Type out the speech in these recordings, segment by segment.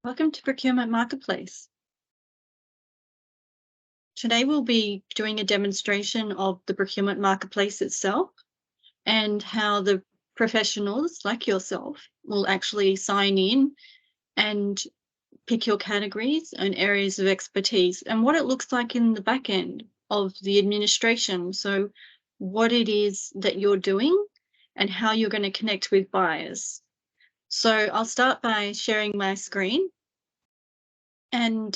Welcome to Procurement Marketplace. Today we'll be doing a demonstration of the Procurement Marketplace itself and how the professionals like yourself will actually sign in and pick your categories and areas of expertise and what it looks like in the back end of the administration. So what it is that you're doing and how you're going to connect with buyers. So I'll start by sharing my screen. And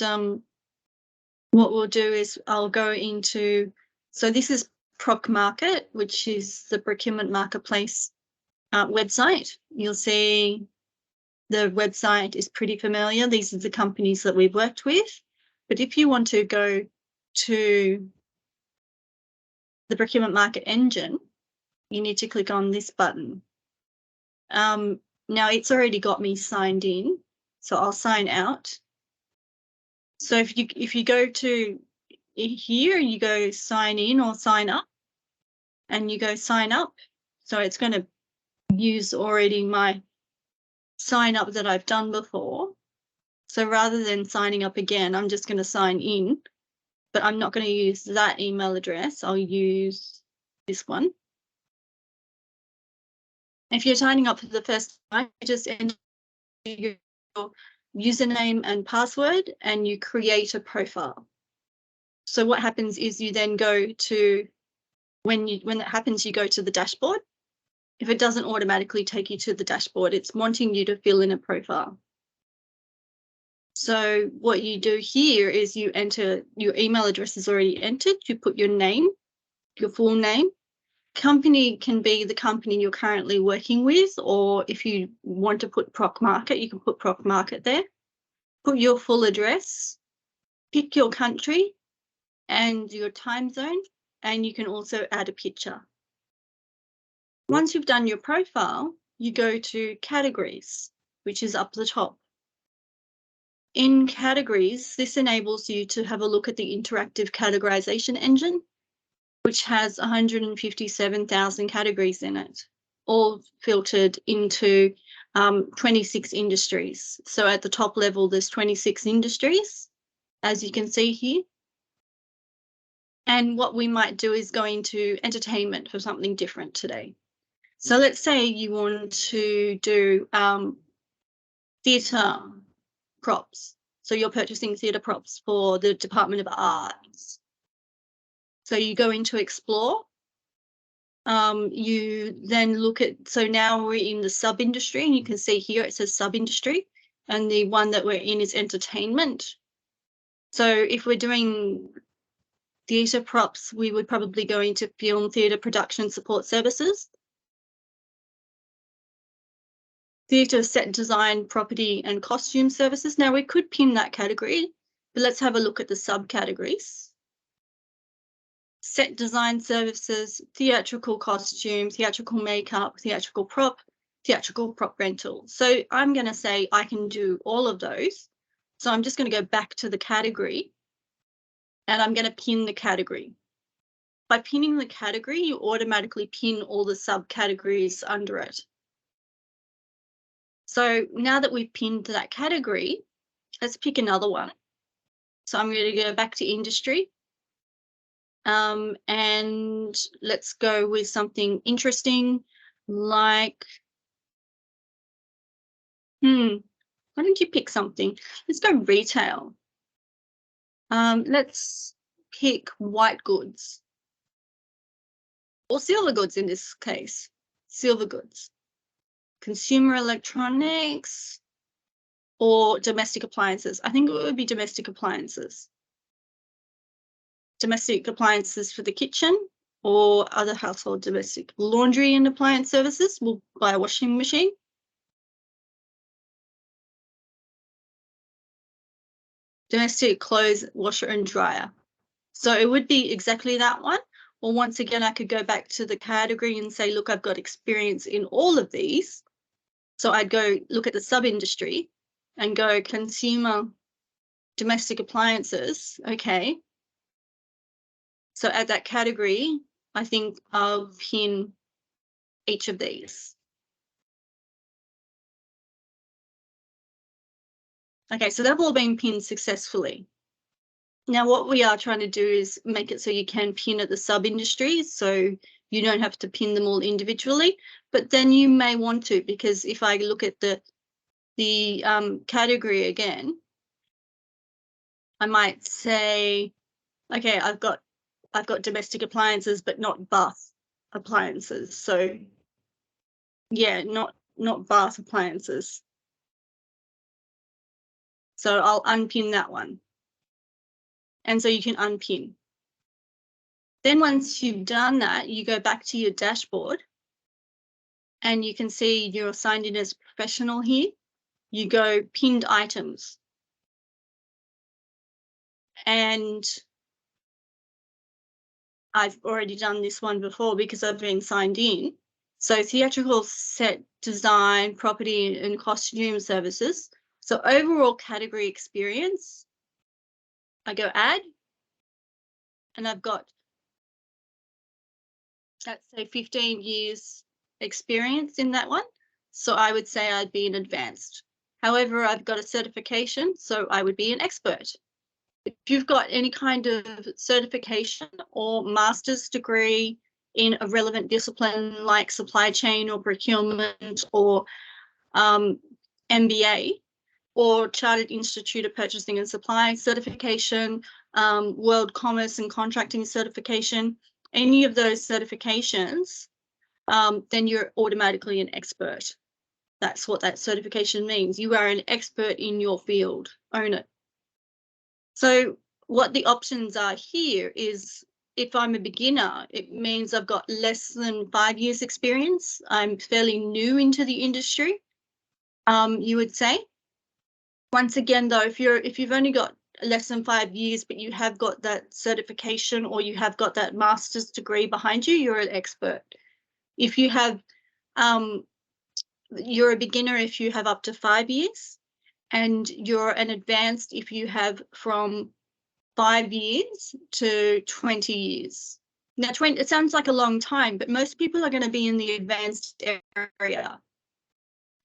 what we'll do is I'll go into, so this is ProcMarket, which is the Procurement Marketplace website. You'll see the website is pretty familiar. These are the companies that we've worked with. But if you want to go to the Procurement Market engine, you need to click on this button. Now it's already got me signed in, so I'll sign out. So if you go to here, you go sign in or sign up, and you go sign up. So it's going to use already my sign up that I've done before. So rather than signing up again, I'm just going to sign in, but I'm not going to use that email address. I'll use this one. If you're signing up for the first time, you just enter your username and password and you create a profile. So what happens is you then go to, when that happens, you go to the dashboard. If it doesn't automatically take you to the dashboard, it's wanting you to fill in a profile. So what you do here is you enter, your email address is already entered, you put your name, your full name. Company can be the company you're currently working with, or if you want to put ProcMarket, you can put ProcMarket there. Put your full address, pick your country and your time zone, and you can also add a picture. Once you've done your profile, you go to categories, which is up the top. In categories, this enables you to have a look at the interactive categorization engine, which has 157,000 categories in it, all filtered into 26 industries. So at the top level, there's 26 industries, as you can see here. And what we might do is go into entertainment for something different today. So let's say you want to do theatre props. So you're purchasing theatre props for the Department of Arts. So you go into explore. You then look at, so now we're in the sub-industry, and you can see here it says sub-industry, and the one that we're in is entertainment. So if we're doing theatre props, we would probably go into film, theatre production support services. Theatre set design, property and costume services. Now we could pin that category, but let's have a look at the subcategories. Set design services, theatrical costume, theatrical makeup, theatrical prop rental. So I'm going to say I can do all of those. So I'm just going to go back to the category and I'm going to pin the category. By pinning the category, you automatically pin all the subcategories under it. So now that we've pinned that category, let's pick another one. So I'm going to go back to industry. And let's go with something interesting like, why don't you pick something? Let's go retail. Let's pick white goods or silver goods in this case, silver goods. Consumer electronics or domestic appliances. I think it would be domestic appliances. Domestic appliances for the kitchen or other household domestic. Laundry and appliance services, we'll buy a washing machine. Domestic clothes washer and dryer. So it would be exactly that one. Or once again, I could go back to the category and say, look, I've got experience in all of these. So I'd go look at the sub-industry and go consumer domestic appliances. Okay. So at that category, I think I'll pin each of these. Okay, so they've all been pinned successfully. Now, what we are trying to do is make it so you can pin at the sub-industries, so you don't have to pin them all individually, but then you may want to, because if I look at the category again, I might say, okay, I've got domestic appliances, but not bath appliances. So yeah, not bath appliances. So I'll unpin that one. And so you can unpin. Then once you've done that, you go back to your dashboard and you can see you're signed in as professional here. You go pinned items. And I've already done this one before because I've been signed in. So theatrical, set, design, property and costume services. So overall category experience, I go add, and I've got, let's say 15 years experience in that one. So I would say I'd be an advanced. However, I've got a certification, so I would be an expert. If you've got any kind of certification or master's degree in a relevant discipline like supply chain or procurement or MBA or Chartered Institute of Purchasing and Supply certification, World Commerce and Contracting certification, any of those certifications, then you're automatically an expert. That's what that certification means. You are an expert in your field. Own it. So what the options are here is, if I'm a beginner, it means I've got less than 5 years experience. I'm fairly new into the industry, you would say. Once again, though, if you've only got less than 5 years, but you have got that certification or you have got that master's degree behind you, you're an expert. If you have, you're a beginner if you have up to 5 years, and you're an advanced if you have from 5 years to 20 years. Now, it sounds like a long time, but most people are going to be in the advanced area.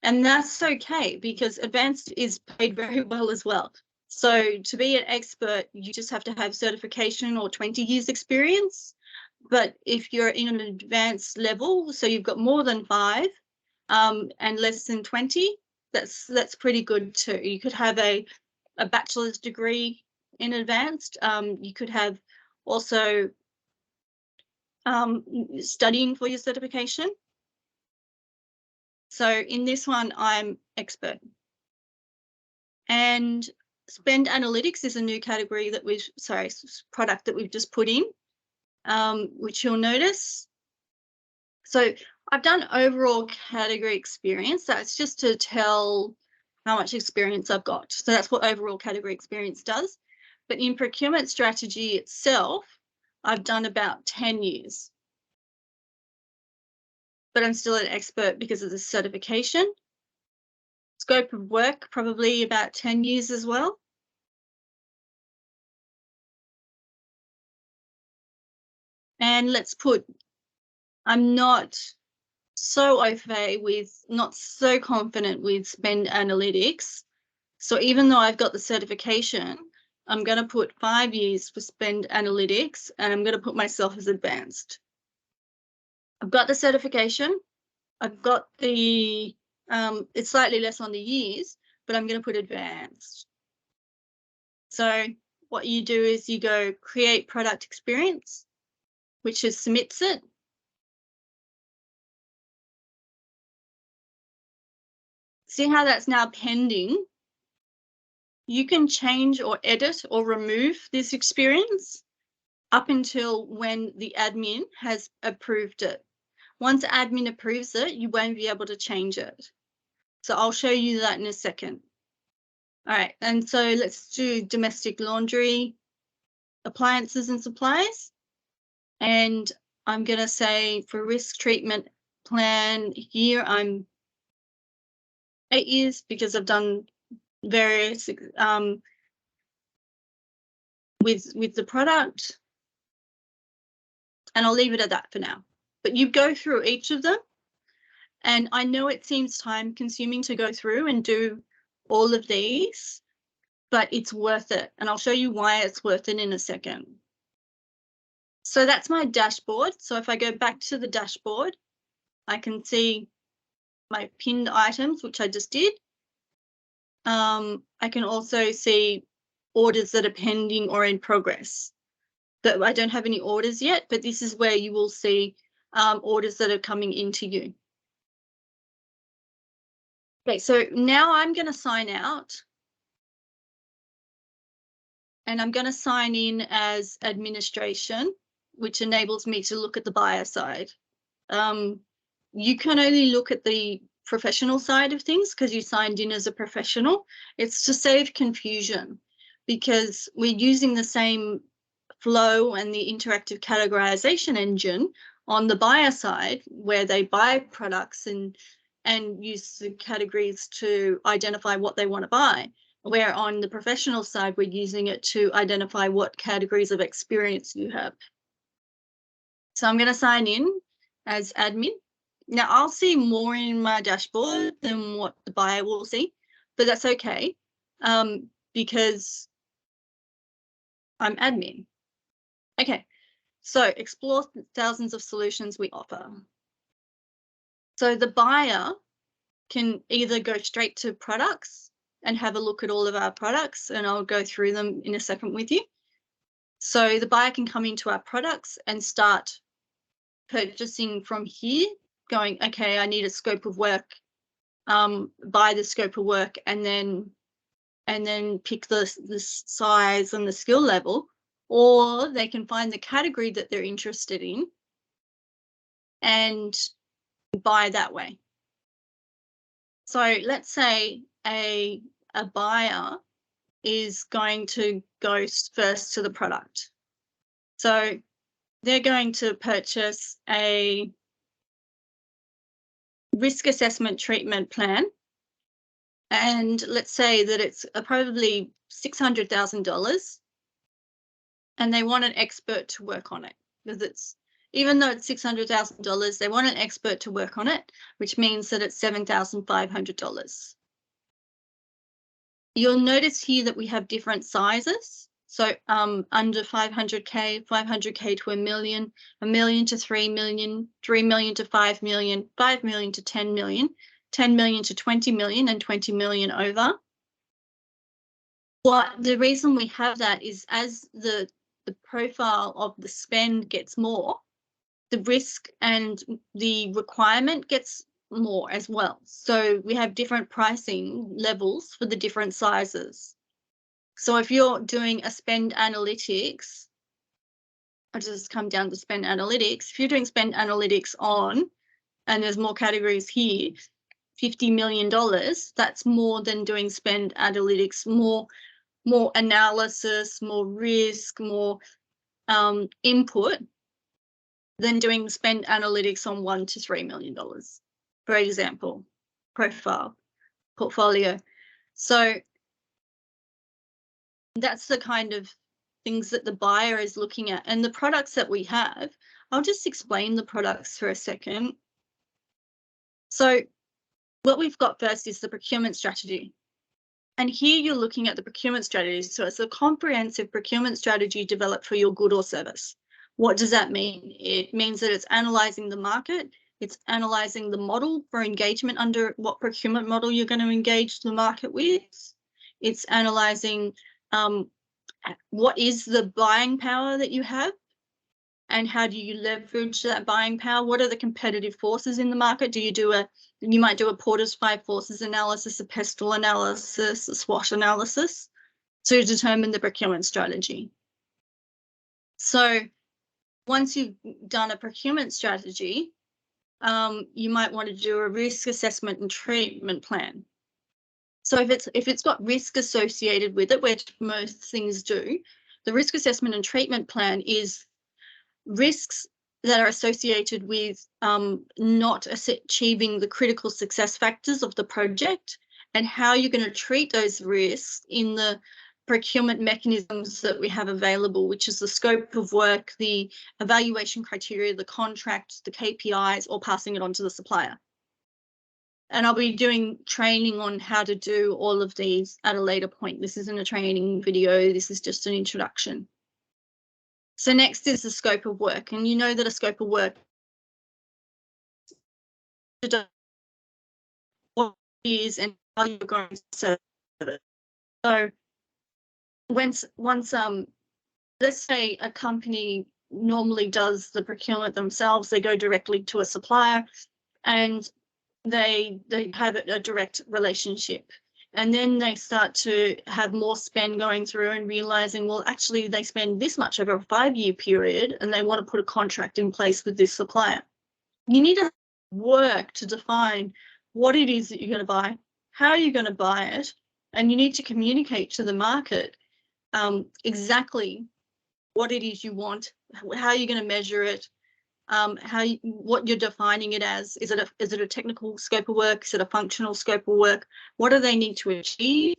And that's okay, because advanced is paid very well as well. So to be an expert, you just have to have certification or 20 years experience. But if you're in an advanced level, so you've got more than 5 and less than 20, that's pretty good too. You could have a bachelor's degree in advanced. You could have also studying for your certification. So in this one, I'm expert. And spend analytics is a new category that product that we've just put in, which you'll notice. So I've done overall category experience. That's just to tell how much experience I've got. So that's what overall category experience does. But in procurement strategy itself, I've done about 10 years. But I'm still an expert because of the certification. Scope of work, probably about 10 years as well. And let's put, I'm not so au fait with, not so confident with spend analytics. So even though I've got the certification, I'm going to put 5 years for spend analytics, and I'm going to put myself as advanced. I've got the certification. I've got the, it's slightly less on the years, but I'm going to put advanced. So what you do is you go create product experience, which is submits it. See how that's now pending? You can change or edit or remove this experience up until when the admin has approved it. Once admin approves it, you won't be able to change it. So I'll show you that in a second. All right, and so let's do domestic laundry, appliances and supplies. And I'm going to say for risk treatment plan here, I'm 8 years because I've done various with the product. And I'll leave it at that for now. But you go through each of them. And I know it seems time consuming to go through and do all of these, but it's worth it. And I'll show you why it's worth it in a second. So that's my dashboard. So if I go back to the dashboard, I can see my pinned items, which I just did. I can also see orders that are pending or in progress. But I don't have any orders yet, but this is where you will see orders that are coming into you. Okay, so now I'm going to sign out. And I'm going to sign in as administration, which enables me to look at the buyer side. You can only look at the professional side of things because you signed in as a professional. It's to save confusion because we're using the same flow and the interactive categorization engine on the buyer side where they buy products and use the categories to identify what they want to buy. Where on the professional side, we're using it to identify what categories of experience you have. So I'm going to sign in as admin. Now I'll see more in my dashboard than what the buyer will see, but that's okay because I'm admin. Okay, so explore thousands of solutions we offer. So the buyer can either go straight to products and have a look at all of our products, and I'll go through them in a second with you. So the buyer can come into our products and start purchasing from here, going, okay, I need a scope of work, buy the scope of work, and then pick the size and the skill level, or they can find the category that they're interested in and buy that way. So let's say a buyer is going to go first to the product. So they're going to purchase a risk assessment treatment plan. And let's say that it's probably $600,000 and they want an expert to work on it because even though it's $600,000, they want an expert to work on it, which means that it's $7,500. You'll notice here that we have different sizes. So under 500K, 500K to $1 million, $1 million to $3 million, $3 million to $5 million, $5 million to $10 million, $10 million to $20 million, and $20 million over. The reason we have that is as the profile of the spend gets more, the risk and the requirement gets more as well. So we have different pricing levels for the different sizes. So if you're doing a spend analytics, I'll just come down to spend analytics. If you're doing spend analytics on, and there's more categories here, $50 million, that's more than doing spend analytics, more analysis, more risk, more input than doing spend analytics on $1 to $3 million, for example, portfolio. So that's the kind of things that the buyer is looking at. And the products that we have, I'll just explain the products for a second. So what we've got first is the procurement strategy. And here you're looking at the procurement strategy. So it's a comprehensive procurement strategy developed for your good or service. What does that mean? It means that it's analysing the market, it's analysing the model for engagement under what procurement model you're going to engage the market with. It's analysing what is the buying power that you have and how do you leverage that buying power? What are the competitive forces in the market? You might do a Porter's 5 forces analysis, a pestle analysis, a SWOT analysis to determine the procurement strategy. So once you've done a procurement strategy, you might want to do a risk assessment and treatment plan. So if it's got risk associated with it, which most things do, the risk assessment and treatment plan is risks that are associated with not achieving the critical success factors of the project and how you're going to treat those risks in the procurement mechanisms that we have available, which is the scope of work, the evaluation criteria, the contract, the KPIs, or passing it on to the supplier. And I'll be doing training on how to do all of these at a later point. This isn't a training video, this is just an introduction. So next is the scope of work, and you know that a scope of work what it is and how you're going to serve it. So once let's say a company normally does the procurement themselves, they go directly to a supplier and they have a direct relationship. And then they start to have more spend going through and realizing, well, actually they spend this much over a 5-year period and they want to put a contract in place with this supplier. You need to work to define what it is that you're going to buy, how you're going to buy it, and you need to communicate to the market exactly what it is you want, how you're going to measure it, what you're defining it as. Is it a technical scope of work? Is it a functional scope of work? What do they need to achieve?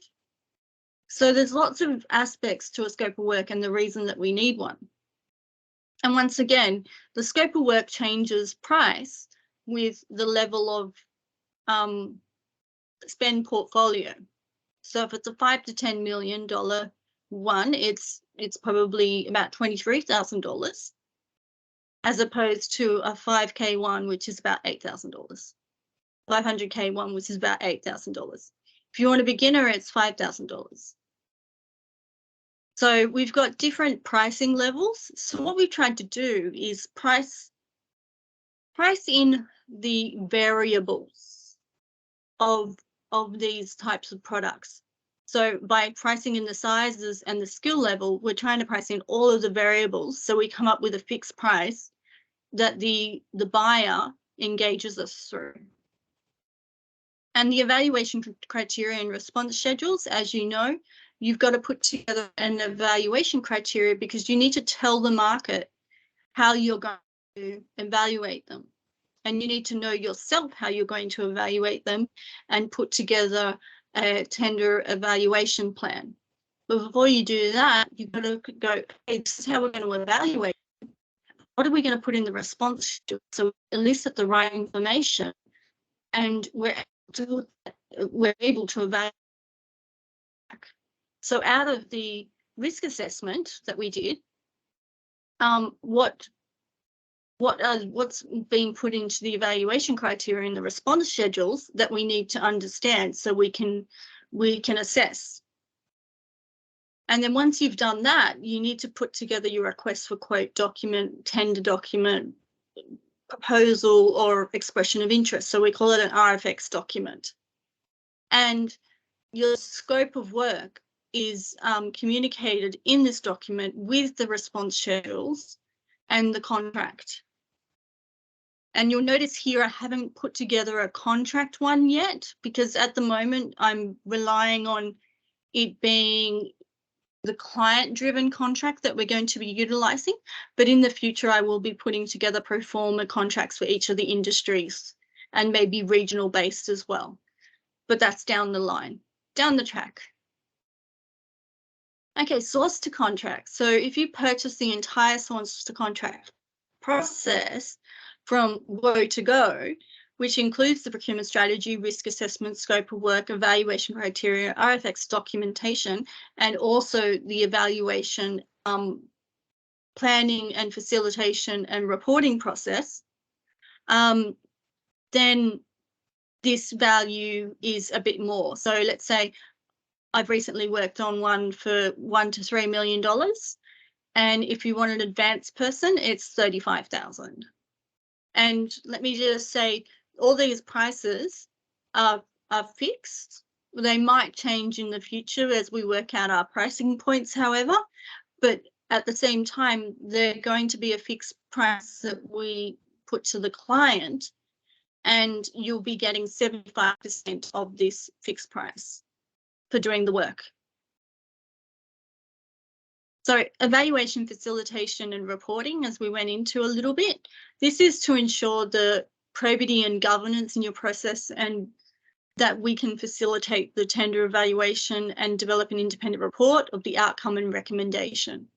So there's lots of aspects to a scope of work and the reason that we need one. And once again, the scope of work changes price with the level of spend portfolio. So if it's a $5 to $10 million one, it's probably about $23,000, as opposed to a 5K one, which is about $8,000. 500K one, which is about $8,000. If you want a beginner, it's $5,000. So we've got different pricing levels. So what we've tried to do is price in the variables of these types of products. So by pricing in the sizes and the skill level, we're trying to price in all of the variables. So we come up with a fixed price that the buyer engages us through. And the evaluation criteria and response schedules, as you know, you've got to put together an evaluation criteria because you need to tell the market how you're going to evaluate them. And you need to know yourself how you're going to evaluate them and put together a tender evaluation plan. But before you do that, you've got to go, hey, this is how we're going to evaluate. What are we going to put in the response to? So elicit the right information, and we're able to evaluate. So out of the risk assessment that we did, what's being put into the evaluation criteria and the response schedules that we need to understand so we can assess. And then once you've done that, you need to put together your request for quote document, tender document, proposal, or expression of interest. So we call it an RFX document. And your scope of work is communicated in this document with the response schedules and the contract. And you'll notice here I haven't put together a contract one yet, because at the moment I'm relying on it being the client-driven contract that we're going to be utilising. But in the future, I will be putting together pro forma contracts for each of the industries and maybe regional based as well. But that's down the line, down the track. Okay, source to contract. So if you purchase the entire source to contract process from go to go, which includes the procurement strategy, risk assessment, scope of work, evaluation criteria, RFX documentation, and also the evaluation, planning and facilitation and reporting process, then this value is a bit more. So let's say I've recently worked on one for $1 to $3 million. And if you want an advanced person, it's $35,000. And let me just say, all these prices are fixed. They might change in the future as we work out our pricing points, however, but at the same time, they're going to be a fixed price that we put to the client, and you'll be getting 75% of this fixed price for doing the work. So evaluation, facilitation and reporting, as we went into a little bit, this is to ensure the probity and governance in your process and that we can facilitate the tender evaluation and develop an independent report of the outcome and recommendation.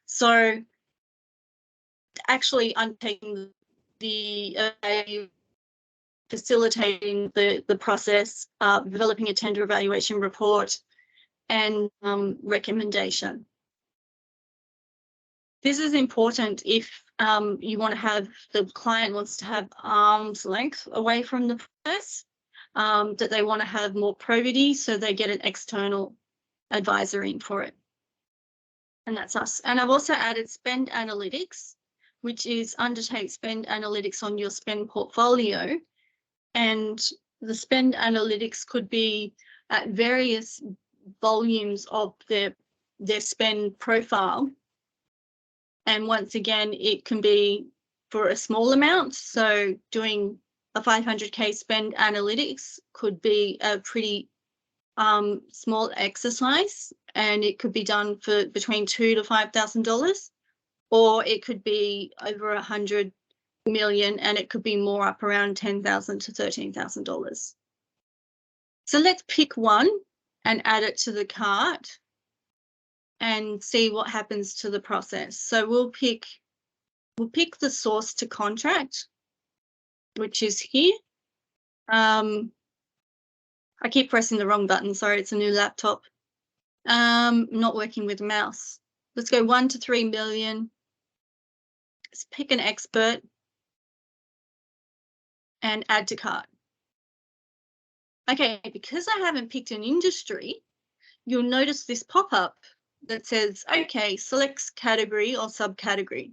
So actually undertaking the facilitating the process, developing a tender evaluation report, and recommendation. This is important if you want to have, the client wants to have arm's length away from the process, that they want to have more probity, so they get an external advisor in for it. And that's us. And I've also added spend analytics, which is undertake spend analytics on your spend portfolio. And the spend analytics could be at various volumes of their spend profile. And once again, it can be for a small amount. So doing a 500K spend analytics could be a pretty small exercise, and it could be done for between $2,000 to $5,000, or it could be over 100 million, and it could be more, up around $10,000 to $13,000. So let's pick one and add it to the cart and see what happens to the process. So we'll pick the source to contract, which is here. I keep pressing the wrong button. Sorry, it's a new laptop. Not working with mouse. Let's go 1 to 3 million. Let's pick an expert and add to cart. Okay, because I haven't picked an industry, you'll notice this pop-up that says, okay, select category or subcategory.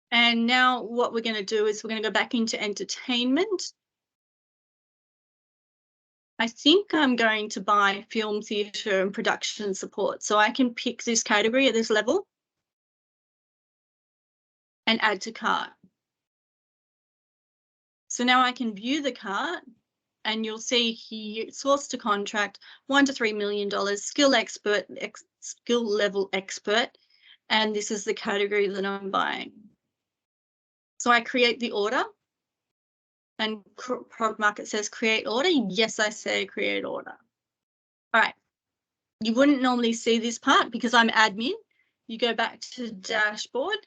And now what we're going to do is we're going to go back into entertainment. I think I'm going to buy film, theatre and production support. So I can pick this category at this level and add to cart. So now I can view the cart, and you'll see here, source to contract, $1 to $3 million, skill expert, skill level expert, and this is the category that I'm buying. So I create the order, and ProcMarket says create order. Yes, I say create order. All right. You wouldn't normally see this part because I'm admin. You go back to the dashboard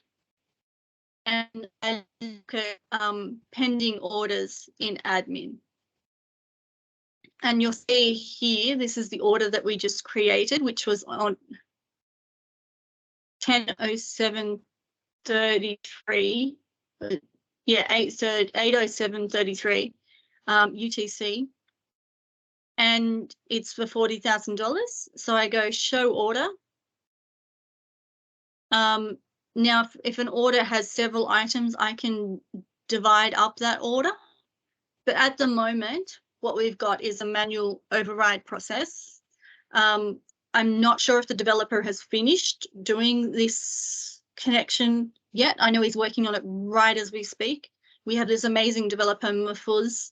and look at pending orders in admin. And you'll see here, this is the order that we just created, which was on 10:07:33. Yeah, 8:07:33 UTC. And it's for $40,000. So I go show order. Now, if an order has several items, I can divide up that order. But at the moment, what we've got is a manual override process. I'm not sure if the developer has finished doing this connection yet. I know he's working on it right as we speak. We have this amazing developer, Mahfouz.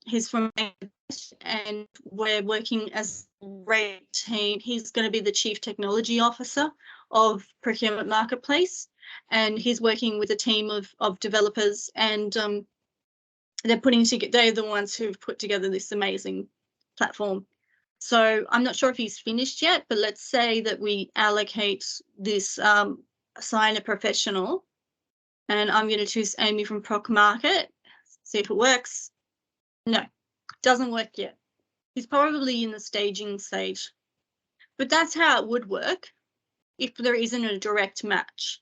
He's from Bangladesh, and we're working as a great team. He's going to be the Chief Technology Officer of Procurement Marketplace, and he's working with a team of developers, and they're the ones who've put together this amazing platform. So I'm not sure if he's finished yet, but let's say that we allocate this, assign a professional, and I'm going to choose Amy from ProcMarket, see if it works. No, doesn't work yet. He's probably in the staging stage, but that's how it would work if there isn't a direct match.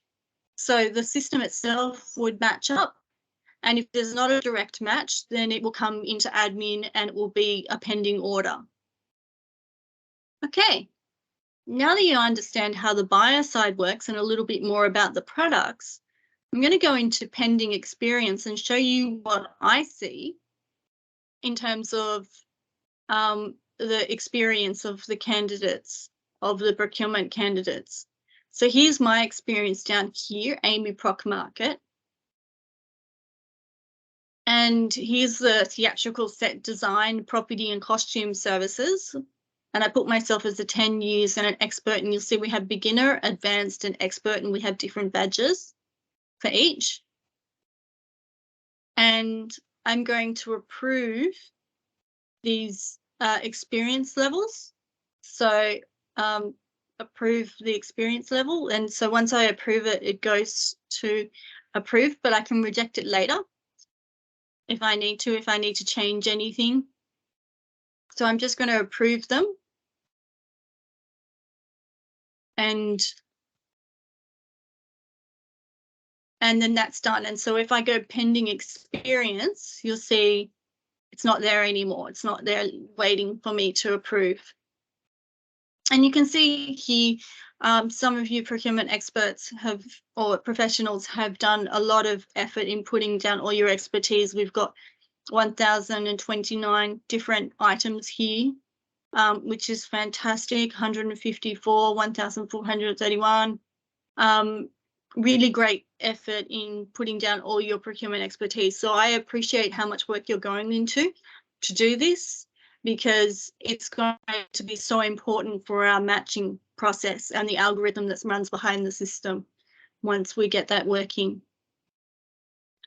So the system itself would match up, and if there's not a direct match, then it will come into admin and it will be a pending order. Okay, now that you understand how the buyer side works and a little bit more about the products, I'm going to go into pending experience and show you what I see in terms of the experience of the candidates, of the procurement candidates. So here's my experience down here, Amy ProcMarket. And here's the theatrical set design, property and costume services. And I put myself as a 10 years and an expert, and you'll see we have beginner, advanced and expert, and we have different badges for each. And I'm going to approve these experience levels. So approve the experience level. And so once I approve it, it goes to approve, but I can reject it later. if I need to change anything. So I'm just going to approve them. And then that's done. And so if I go pending experience, you'll see it's not there anymore. It's not there waiting for me to approve. And you can see here, some of you procurement experts have, or professionals have done a lot of effort in putting down all your expertise. We've got 1,029 different items here, which is fantastic. 154, 1,431. Really great effort in putting down all your procurement expertise. So I appreciate how much work you're going into to do this, because it's going to be so important for our matching process and the algorithm that runs behind the system once we get that working.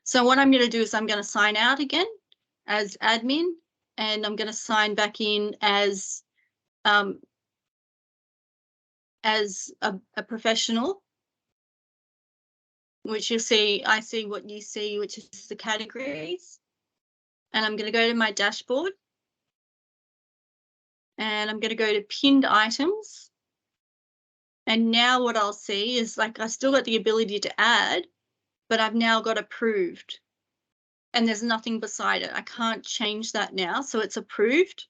So what I'm going to do is I'm going to sign out again as admin, and I'm going to sign back in as a professional, which you'll see, I see what you see, which is the categories. And I'm going to go to my dashboard, and I'm going to go to pinned items. And now what I'll see is, like, I still got the ability to add, but I've now got approved, and there's nothing beside it. I can't change that now. So it's approved.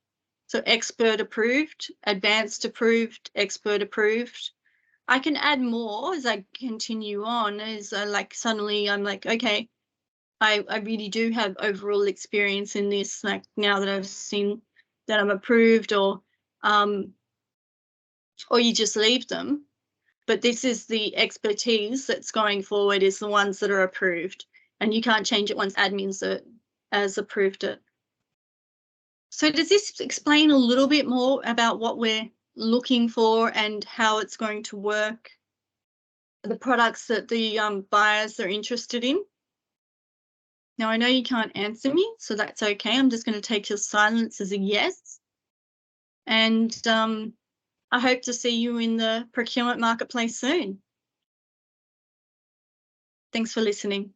So expert approved, advanced approved, expert approved. I can add more as I continue on, as like suddenly I'm like, okay, I really do have overall experience in this, like now that I've seen that I'm approved, or you just leave them. But this is the expertise that's going forward, is the ones that are approved, and you can't change it once admins has approved it. So does this explain a little bit more about what we're looking for and how it's going to work, the products that the buyers are interested in? Now, I know you can't answer me, so that's okay. I'm just going to take your silence as a yes. And I hope to see you in the procurement marketplace soon. Thanks for listening.